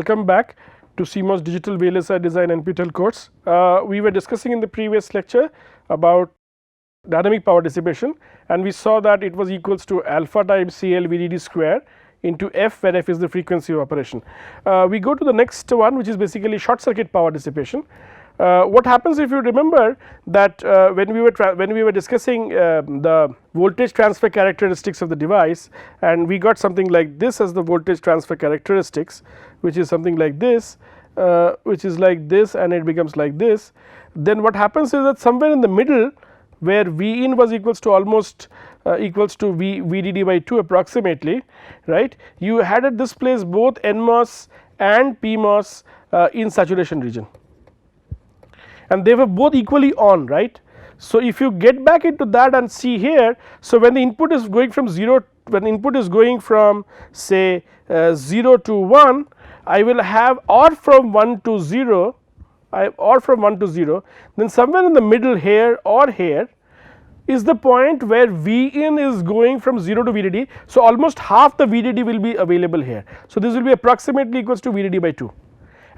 welcome back to CMOS Digital VLSI Design NPTEL course. We were discussing in the previous lecture about dynamic power dissipation, and we saw that it was equals to alpha times CL VDD square into F, where F is the frequency of operation. We go to the next one, which is basically short circuit power dissipation. What happens, if you remember that when we were discussing the voltage transfer characteristics of the device, and we got something like this as the voltage transfer characteristics, which is something like this, which is like this, and it becomes like this. Then what happens is that somewhere in the middle, where V in was equals to almost equals to VDD by 2 approximately, right, you had at this place both NMOS and PMOS in saturation region, and they were both equally on, right. So, if you get back into that and see here, so when the input is going from 0, when the input is going from say 0 to 1, I will have or from 1 to 0, or from 1 to 0, then somewhere in the middle here or here is the point where V in is going from 0 to VDD. So, almost half the VDD will be available here. So, this will be approximately equals to VDD by 2.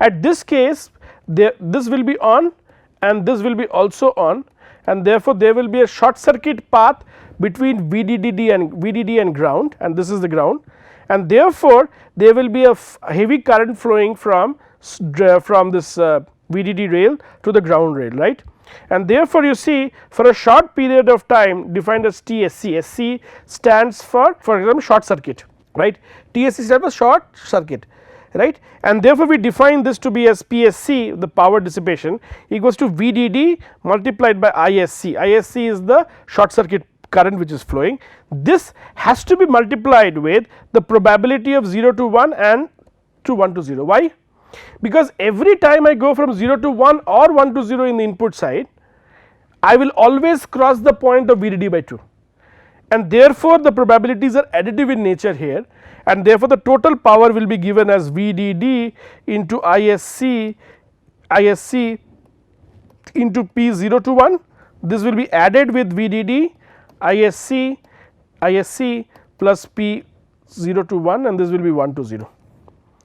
At this case, this will be on and this will be also on, and therefore, there will be a short circuit path between VDD and ground, and this is the ground, and therefore, there will be a heavy current flowing from this VDD rail to the ground rail, right. And therefore, you see for a short period of time defined as TSC, SC stands for example short circuit, right, TSC stands for short circuit, right, and therefore, we define this to be as PSC, the power dissipation, equals to VDD multiplied by ISC. ISC is the short circuit current which is flowing. This has to be multiplied with the probability of 0 to 1 and to 1 to 0. Why? Because every time I go from 0 to 1 or 1 to 0 in the input side, I will always cross the point of VDD by 2, and therefore, the probabilities are additive in nature here, and therefore, the total power will be given as VDD into ISC into P 0 to 1. This will be added with VDD ISC plus P 0 to 1, and this will be 1 to 0.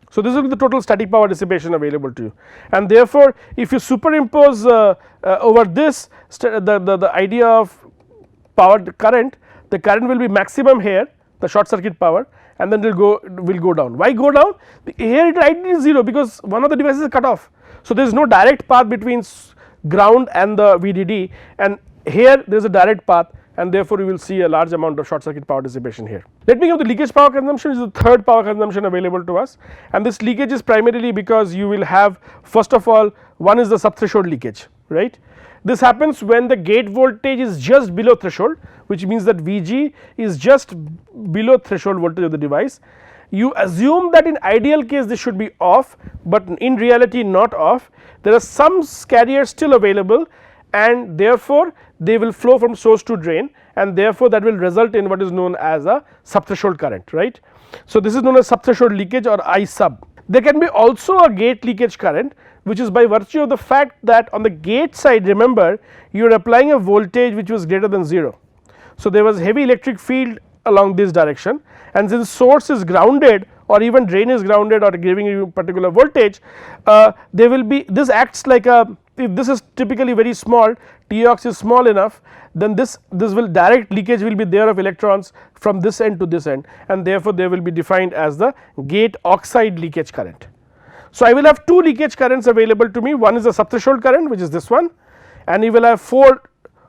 So, this will be the total static power dissipation available to you, and therefore, if you superimpose over this the idea of power current, the current will be maximum here, the short circuit power, and then will go down. Why go down? Here it ideally is 0, because one of the devices is cut off. So, there is no direct path between ground and the VDD, and here there is a direct path, and therefore, you will see a large amount of short circuit power dissipation here. Let me give the leakage power consumption, which is the third power consumption available to us, and this leakage is primarily because you will have, first of all, one is the subthreshold leakage, right. This happens when the gate voltage is just below threshold, which means that VG is just below threshold voltage of the device. You assume that in ideal case this should be off, but in reality not off. There are some carriers still available, and therefore, they will flow from source to drain, and therefore, that will result in what is known as a subthreshold current, right. So, this is known as subthreshold leakage or I sub. There can be also a gate leakage current, which is by virtue of the fact that on the gate side, remember, you are applying a voltage which was greater than 0. So, there was heavy electric field along this direction, and since source is grounded or even drain is grounded or giving you particular voltage, there will be, this acts like a, if this is typically very small, Tox is small enough, then this will direct leakage will be there of electrons from this end to this end, and therefore, they will be defined as the gate oxide leakage current. So, I will have 2 leakage currents available to me, one is the subthreshold current, which is this one, and you will have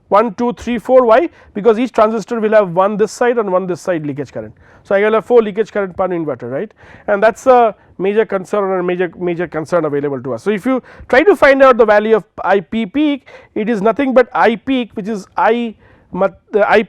1, 2, 3, 4. Why? Because each transistor will have one this side and one this side leakage current. So, I will have 4 leakage current per inverter, right, and that is a major concern or major concern available to us. So, if you try to find out the value of IP peak, it is nothing but I peak, which is I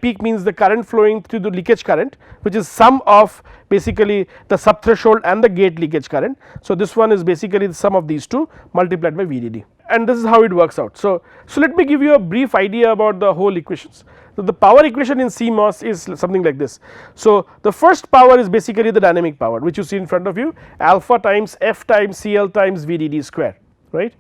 peak means the current flowing through the leakage current, which is sum of basically the subthreshold and the gate leakage current. So, this one is basically the sum of these two multiplied by VDD, and this is how it works out. So, let me give you a brief idea about the whole equations. So, the power equation in CMOS is something like this. So, the first power is basically the dynamic power, which you see in front of you, alpha times F times CL times VDD square, right,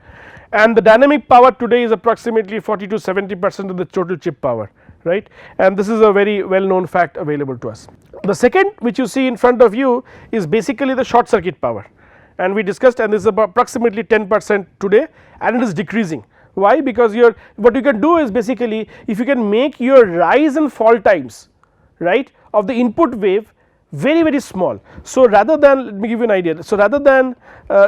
and the dynamic power today is approximately 40 to 70% of the total chip power, right, and this is a very well known fact available to us. The second which you see in front of you is basically the short circuit power, and we discussed, and this is about approximately 10% today, and it is decreasing. Why? Because what you can do is basically, if you can make your rise and fall times, right, of the input wave very small. So rather than, let me give you an idea, so rather than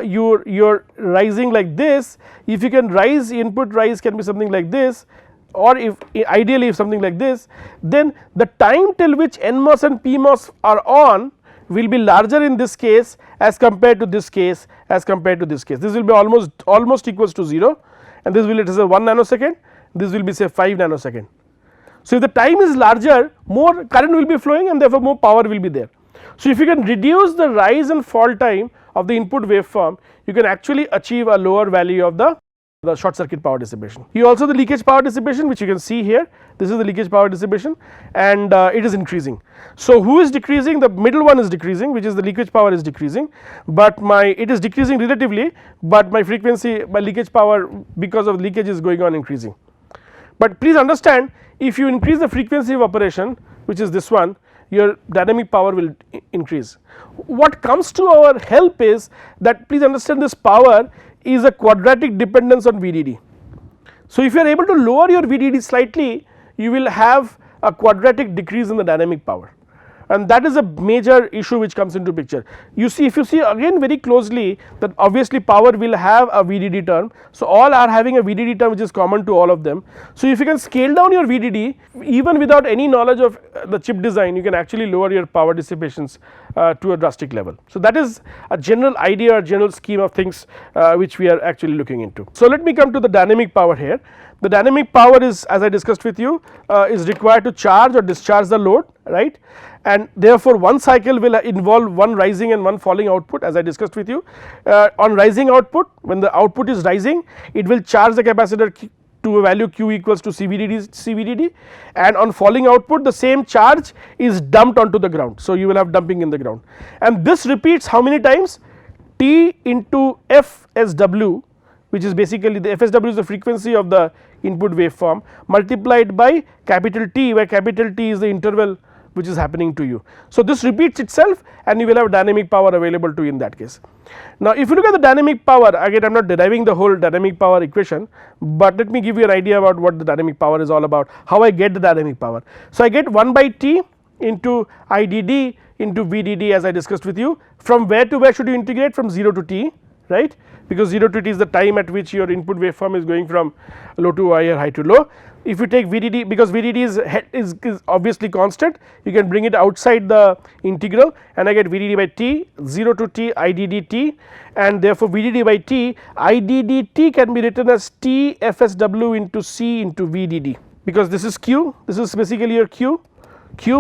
you're rising like this, if you can rise, input rise can be something like this, or if ideally if something like this, then the time till which NMOS and PMOS are on will be larger in this case as compared to this case, as compared to this case. This will be almost equals to 0, and this will, it is a 1 nanosecond, this will be say 5 nanosecond. So if the time is larger, more current will be flowing and therefore more power will be there. So if you can reduce the rise and fall time of the input waveform, you can actually achieve a lower value of the short circuit power dissipation. You also the leakage power dissipation, which you can see here, this is the leakage power dissipation, and it is increasing. So who is decreasing? The middle one is decreasing, which is the leakage power is decreasing, but it is decreasing relatively, but my frequency, my leakage power because of leakage is going on increasing. But please understand, if you increase the frequency of operation, which is this one, your dynamic power will increase. What comes to our help is that, please understand, this power is a quadratic dependence on VDD. So if you are able to lower your VDD slightly, you will have a quadratic decrease in the dynamic power, and that is a major issue which comes into picture. You see, if you see again very closely, that obviously power will have a VDD term. So all are having a VDD term which is common to all of them. So if you can scale down your VDD even without any knowledge of the chip design, you can actually lower your power dissipations to a drastic level. So that is a general idea or general scheme of things which we are actually looking into. So let me come to the dynamic power here. The dynamic power is, as I discussed with you, is required to charge or discharge the load, right, and therefore one cycle will involve one rising and one falling output, as I discussed with you. On rising output, when the output is rising, it will charge the capacitor to a value Q equals to CVDD, and on falling output the same charge is dumped onto the ground. So you will have dumping in the ground, and this repeats how many times? T into FSW, which is basically the FSW is the frequency of the input waveform, multiplied by capital T, where capital T is the interval which is happening to you. So this repeats itself and you will have dynamic power available to you in that case. Now if you look at the dynamic power, again I am not deriving the whole dynamic power equation, but let me give you an idea about what the dynamic power is all about, how I get the dynamic power. So I get 1 by T into IDD into VDD, as I discussed with you. From where to where should you integrate? From 0 to T, right, because 0 to T is the time at which your input waveform is going from low to high or high to low. If you take VDD, because VDD is obviously constant, you can bring it outside the integral, and I get VDD by T, 0 to T IDD T, and therefore VDD by T IDD T can be written as T FSW into C into VDD, because this is Q, this is basically your Q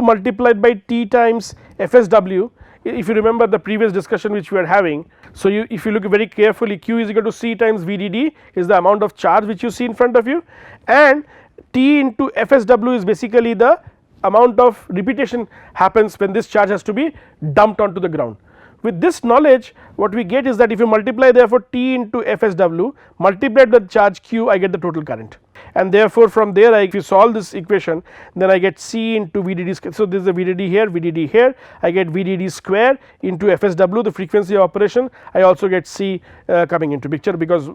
multiplied by T times FSW. If you remember the previous discussion which we are having, so if you look very carefully, Q is equal to C times VDD is the amount of charge which you see in front of you, and T into FSW is basically the amount of repetition happens when this charge has to be dumped onto the ground. With this knowledge, what we get is that if you multiply therefore T into FSW multiplied by the charge Q, I get the total current, and therefore from there if you solve this equation, then I get C into VDD square. So this is the VDD here, I get VDD square into FSW, the frequency of operation. I also get C coming into picture, because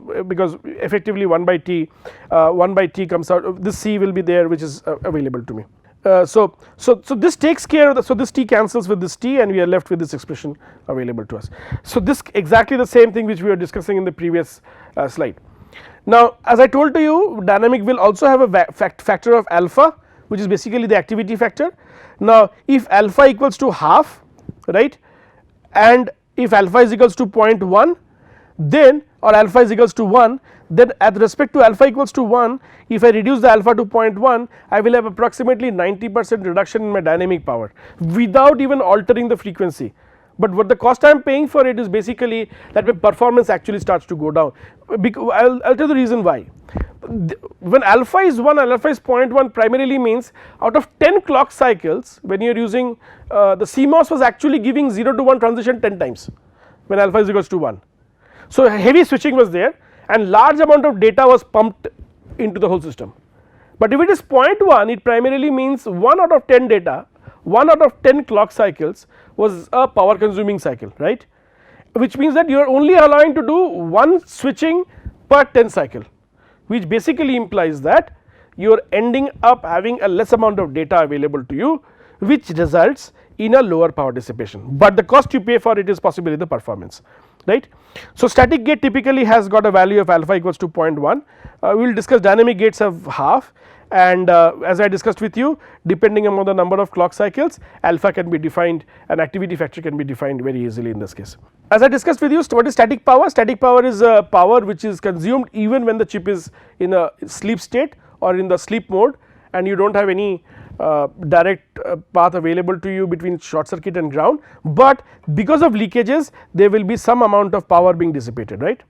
effectively 1 by T comes out, this C will be there which is available to me. So this takes care of so this T cancels with this T and we are left with this expression available to us. So this exactly the same thing which we were discussing in the previous slide. Now as I told to you, dynamic will also have a factor of alpha, which is basically the activity factor. Now if alpha equals to half, right, and if alpha is equals to 0.1, then or alpha is equals to 1, then at respect to alpha equals to 1, if I reduce the alpha to 0.1, I will have approximately 90% reduction in my dynamic power without even altering the frequency. But what the cost I am paying for it is basically that my performance actually starts to go down. I will tell you the reason why. When alpha is 1 and alpha is 0.1 primarily means out of 10 clock cycles, when you are using the CMOS was actually giving 0 to 1 transition 10 times when alpha is equals to 1. So heavy switching was there and large amount of data was pumped into the whole system. But if it is 0.1, it primarily means 1 out of 10 data, 1 out of 10 clock cycles was a power consuming cycle, right, which means that you are only allowing to do one switching per 10 cycle, which basically implies that you are ending up having a less amount of data available to you, which results in a lower power dissipation, but the cost you pay for it is possibly the performance, right. So, static gate typically has got a value of alpha equals to 0.1. We will discuss dynamic gates have half, and as I discussed with you, depending upon the number of clock cycles, alpha can be defined and activity factor can be defined very easily in this case. As I discussed with you, what is static power? Static power is a power which is consumed even when the chip is in a sleep state or in the sleep mode, and you do not have any direct path available to you between short circuit and ground, but because of leakages there will be some amount of power being dissipated, right.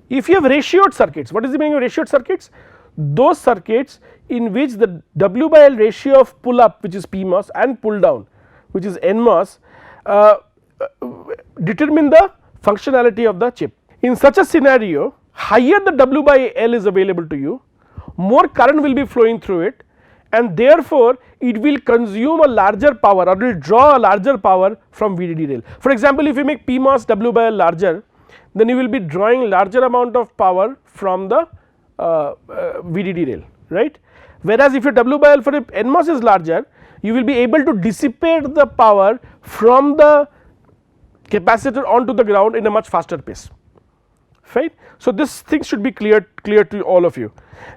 If you have ratioed circuits, what is the meaning of ratioed circuits? Those circuits in which the W by L ratio of pull up, which is PMOS, and pull down, which is NMOS, determine the functionality of the chip. In such a scenario, higher the W by L is available to you, more current will be flowing through it, and therefore it will consume a larger power or will draw a larger power from VDD rail. For example, if you make PMOS W by L larger, then you will be drawing larger amount of power from the VDD rail, right. Whereas if your W by L for NMOS is larger, you will be able to dissipate the power from the capacitor onto the ground in a much faster pace, right. So, this thing should be clear to all of you.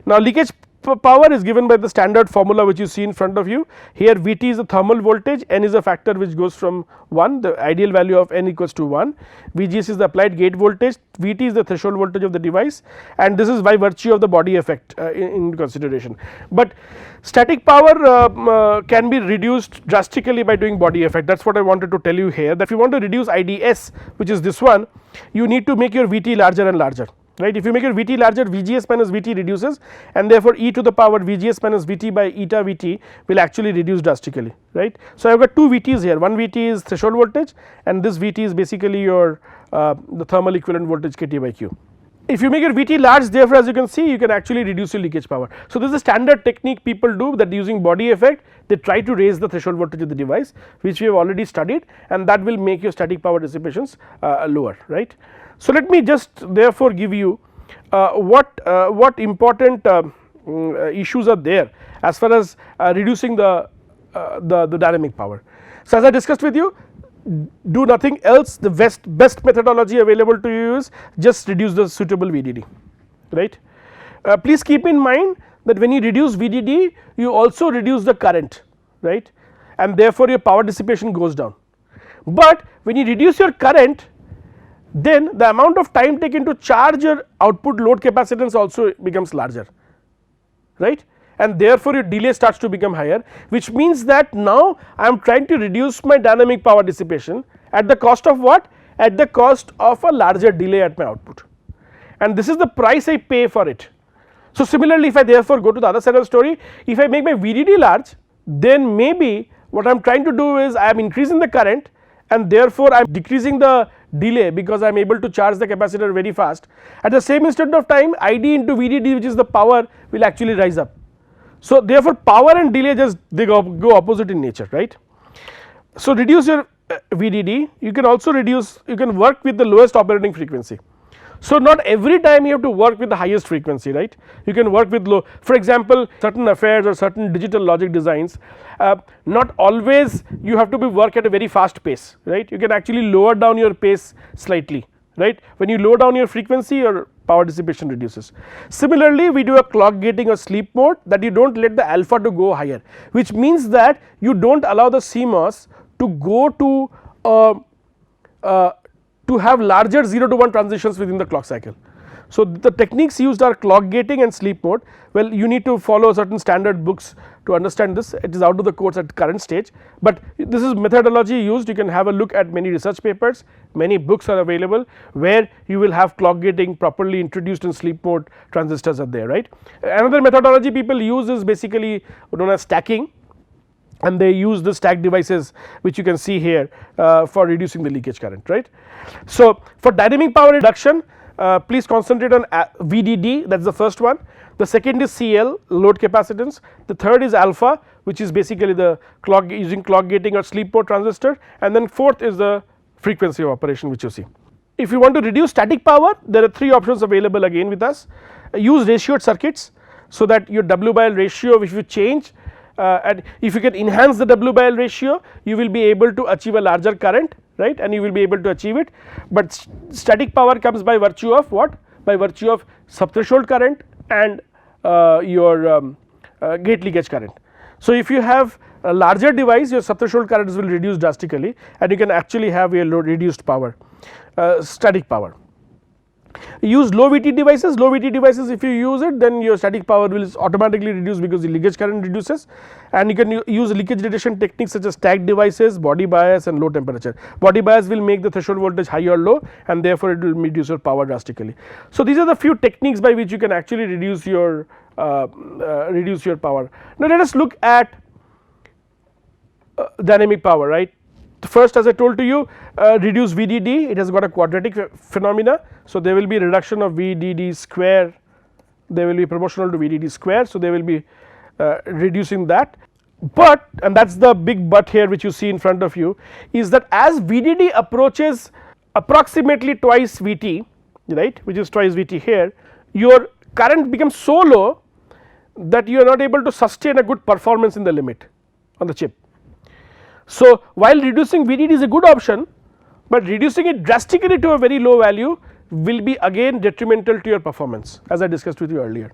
Now, leakage power is given by the standard formula which you see in front of you. Here Vt is the thermal voltage, N is a factor which goes from 1, the ideal value of N equals to 1, Vgs is the applied gate voltage, Vt is the threshold voltage of the device, and this is by virtue of the body effect in consideration. But static power can be reduced drastically by doing body effect. That is what I wanted to tell you here, that if you want to reduce IDS, which is this one, you need to make your Vt larger and larger, right. If you make your Vt larger, Vgs minus Vt reduces, and therefore e to the power Vgs minus Vt by eta Vt will actually reduce drastically, right. So, I have got two Vts here, one Vt is threshold voltage and this Vt is basically your the thermal equivalent voltage Kt by Q. If you make your Vt large, therefore, as you can see, you can actually reduce your leakage power. So, this is a standard technique people do, that using body effect they try to raise the threshold voltage of the device, which we have already studied, and that will make your static power dissipations lower, right. So, let me just therefore give you what important issues are there as far as reducing the dynamic power. So, as I discussed with you, do nothing else, the best methodology available to you is just reduce the suitable VDD, right. Please keep in mind that when you reduce VDD, you also reduce the current, right, and therefore your power dissipation goes down. But when you reduce your current, then the amount of time taken to charge your output load capacitance also becomes larger, right, and therefore your delay starts to become higher, which means that now I am trying to reduce my dynamic power dissipation at the cost of what? At the cost of a larger delay at my output, and this is the price I pay for it. So, similarly, if I therefore go to the other side of the story, if I make my VDD large, then maybe what I am trying to do is I am increasing the current, and therefore I am decreasing the delay because I am able to charge the capacitor very fast. At the same instant of time, ID into VDD, which is the power, will actually rise up. So, therefore, power and delay just they go opposite in nature, right. So, reduce your VDD, you can also reduce, you can work with the lowest operating frequency. So, not every time you have to work with the highest frequency, right, you can work with low. For example, certain affairs or certain digital logic designs, not always you have to work at a very fast pace, right, you can actually lower down your pace slightly, right. When you lower down your frequency, your power dissipation reduces. Similarly, we do a clock gating or sleep mode, that you do not let the alpha to go higher, which means that you do not allow the CMOS to go to have larger 0 to 1 transitions within the clock cycle. So, the techniques used are clock gating and sleep mode. Well, you need to follow certain standard books to understand this, it is out of the course at current stage, but this is methodology used. You can have a look at many research papers, many books are available where you will have clock gating properly introduced in sleep mode transistors are there, right. Another methodology people use is basically known as stacking, and they use the stack devices which you can see here for reducing the leakage current, right. So, for dynamic power reduction, please concentrate on VDD, that is the first one. The second is CL, load capacitance. The third is alpha, which is basically the clock using clock gating or sleep mode transistor, and then fourth is the frequency of operation which you see. if you want to reduce static power, there are 3 options available again with us. Use ratioed circuits, so that your W by L ratio, if you change and if you can enhance the W by L ratio, you will be able to achieve a larger current, right, and you will be able to achieve it. But static power comes by virtue of what? By virtue of subthreshold current and your gate leakage current. So, if you have a larger device, your subthreshold currents will reduce drastically and you can actually have a low reduced power, static power. Use low VT devices. Low VT devices, if you use it, then your static power will automatically reduce because the leakage current reduces, and you can use leakage detection techniques such as stacked devices, body bias and low temperature. Body bias will make the threshold voltage high or low, and therefore it will reduce your power drastically. So, these are the few techniques by which you can actually reduce your power. Now, let us look at dynamic power, right. First, as I told to you, reduce VDD, it has got a quadratic phenomena. So, there will be reduction of VDD square, they will be proportional to VDD square. So, they will be reducing that, but, and that is the big but here which you see in front of you, is that as VDD approaches approximately twice VT, right, which is twice VT here, your current becomes so low that you are not able to sustain a good performance in the limit on the chip. So, while reducing VDD is a good option, but reducing it drastically to a very low value will be again detrimental to your performance, as I discussed with you earlier.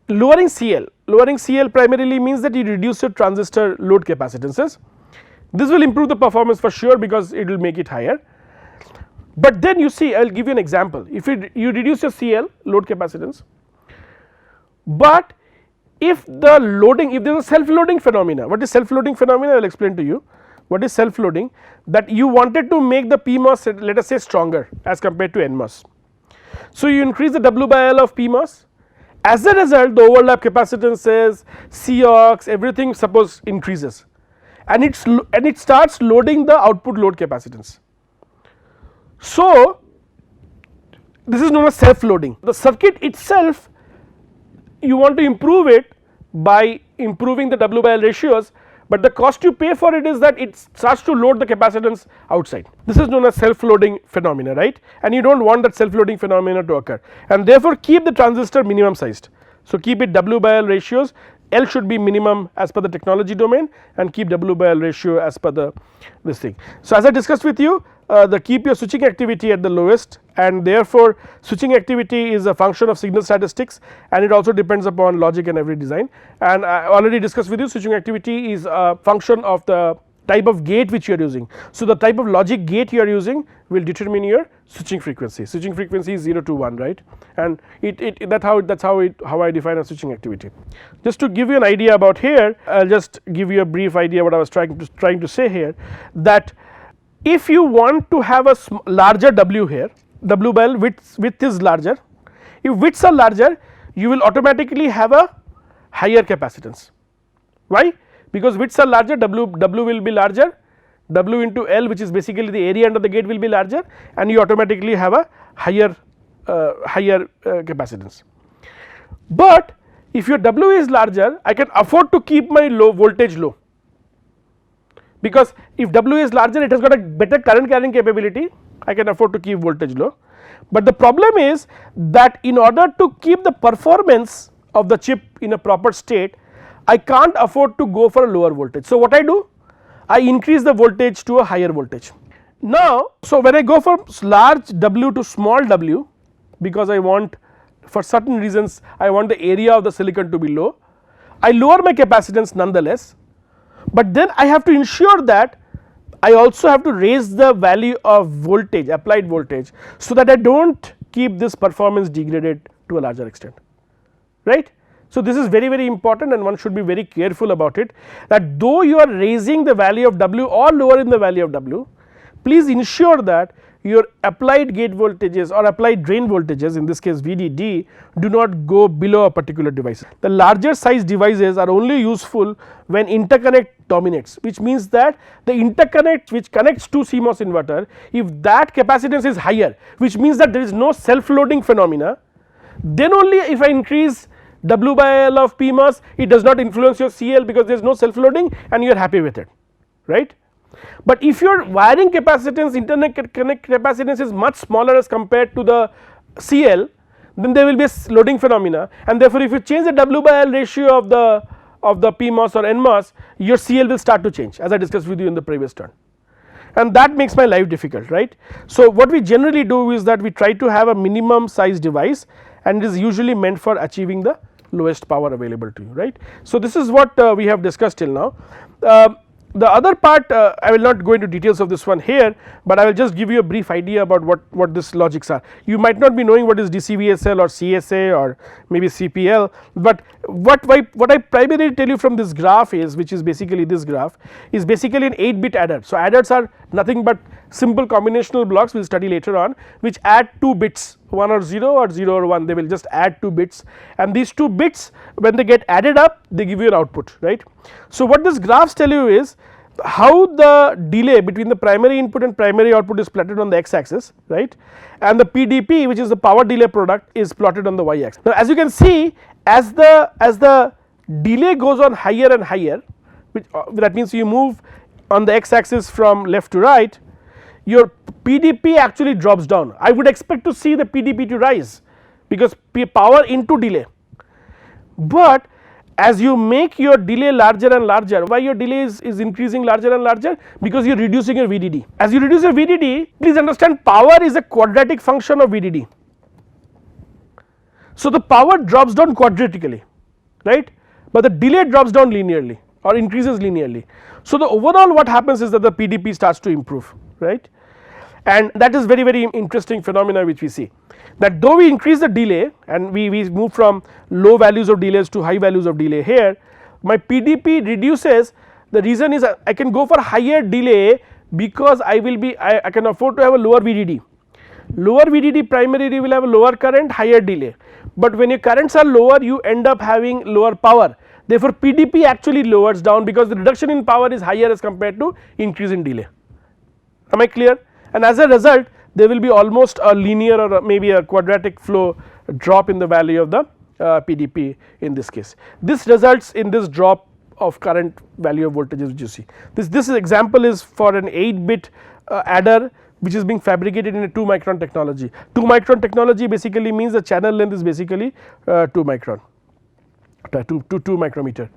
Lowering CL primarily means that you reduce your transistor load capacitances. This will improve the performance for sure because it will make it higher. But then you see, I will give you an example. If you reduce your CL load capacitance, but if the loading, if there is a self loading phenomena, what is self loading phenomena? I will explain to you. What is self loading? That you wanted to make the PMOS, let us say, stronger as compared to NMOS. So, you increase the W by L of PMOS. As a result, the overlap capacitances, COX, everything suppose increases, and it starts loading the output load capacitance. So, this is known as self loading. The circuit itself, you want to improve it by improving the W by L ratios, but the cost you pay for it is that it starts to load the capacitance outside. This is known as self loading phenomena, right, and you do not want that self loading phenomena to occur, and therefore keep the transistor minimum sized. So, keep it W by L ratios, L should be minimum as per the technology domain, and keep W by L ratio as per the this thing. So, as I discussed with you, keep your switching activity at the lowest, and therefore switching activity is a function of signal statistics, and it also depends upon logic and every design. And I already discussed with you, switching activity is a function of the type of gate which you are using. So, the type of logic gate you are using will determine your switching frequency. Switching frequency is 0 to 1, right, and that's how I define a switching activity. Just to give you an idea about here, I will just give you a brief idea what I was trying to say here, that if you want to have a larger W here, W by L width is larger. If widths are larger, you will automatically have a higher capacitance. Why? Because widths are larger, W will be larger, W into L, which is basically the area under the gate, will be larger, and you automatically have a higher capacitance. But if your W is larger, I can afford to keep my voltage low, because if W is larger, it has got a better current carrying capability, I can afford to keep voltage low. But the problem is that in order to keep the performance of the chip in a proper state, I can't afford to go for a lower voltage. So, what I do? I increase the voltage to a higher voltage. Now, so when I go from large W to small w, because I want, for certain reasons, I want the area of the silicon to be low, I lower my capacitance nonetheless, but then I have to ensure that I also have to raise the value of voltage, applied voltage, so that I do not keep this performance degraded to a larger extent, right. So, this is very, very important, and one should be very careful about it, that though you are raising the value of W or lowering the value of W, please ensure that your applied gate voltages or applied drain voltages, in this case VDD, do not go below a particular device. The larger size devices are only useful when interconnect dominates, which means that the interconnect which connects to CMOS inverter, if that capacitance is higher, which means that there is no self loading phenomena, then only if I increase W by L of PMOS, it does not influence your CL because there is no self loading and you are happy with it, right. But if your wiring capacitance, interconnect capacitance is much smaller as compared to the CL, then there will be a loading phenomena, and therefore if you change the W by L ratio of the PMOS or NMOS, your CL will start to change, as I discussed with you in the previous turn, and that makes my life difficult, right. So what we generally do is that we try to have a minimum size device, and it is usually meant for achieving the lowest power available to you, right. So this is what we have discussed till now. The other part, I will not go into details of this one here, but I will just give you a brief idea about what this logics are. You might not be knowing what is DCVSL or CSA or maybe CPL, but what I primarily tell you from this graph is, which is basically this graph, is basically an 8-bit adder. So adders are nothing but simple combinational blocks, we will study later on, which add 2 bits, 1 or 0 or 0 or 1, they will just add 2 bits, and these 2 bits when they get added up, they give you an output, right. So what this graphs tell you is how the delay between the primary input and primary output is plotted on the x axis, right, and the PDP, which is the power delay product, is plotted on the y axis. Now as you can see, as the delay goes on higher and higher, which that means you move on the x axis from left to right, your PDP actually drops down. I would expect to see the PDP to rise because power into delay, but as you make your delay larger and larger, why your delay is increasing larger and larger? Because you are reducing your VDD. As you reduce your VDD, please understand power is a quadratic function of VDD. So the power drops down quadratically, right, but the delay drops down linearly or increases linearly. So the overall what happens is that the PDP starts to improve, right, and that is very interesting phenomena which we see, that though we increase the delay and we move from low values of delays to high values of delay here, my PDP reduces. The reason is I can go for higher delay because I can afford to have a lower VDD. Lower VDD primarily will have a lower current, higher delay, but when your currents are lower you end up having lower power, therefore PDP actually lowers down because the reduction in power is higher as compared to increase in delay. Am I clear? And as a result there will be almost a linear or maybe a quadratic flow drop in the value of the PDP in this case. This results in this drop of current value of voltages which you see. This example is for an 8-bit adder which is being fabricated in a 2 micron technology. 2 micron technology basically means the channel length is basically 2 micron, 2 micrometer,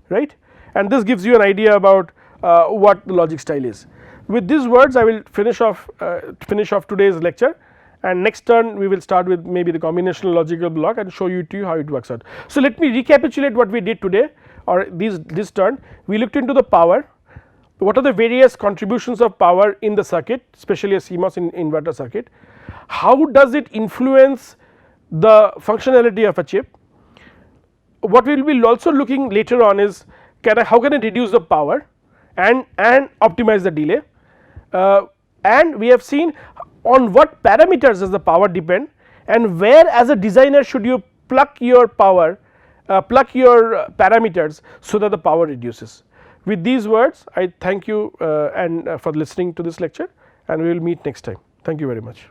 right, and this gives you an idea about what the logic style is. With these words I will finish off today's lecture, and next turn we will start with maybe the combinational logical block and show you how it works out. So let me recapitulate what we did today or this turn. We looked into the power, what are the various contributions of power in the circuit, especially a CMOS inverter circuit, how does it influence the functionality of a chip. What we will be also looking later on is how can I reduce the power and optimize the delay, and we have seen on what parameters does the power depend and where as a designer should you pluck your power, pluck your parameters so that the power reduces. With these words I thank you for listening to this lecture, and we will meet next time. Thank you very much.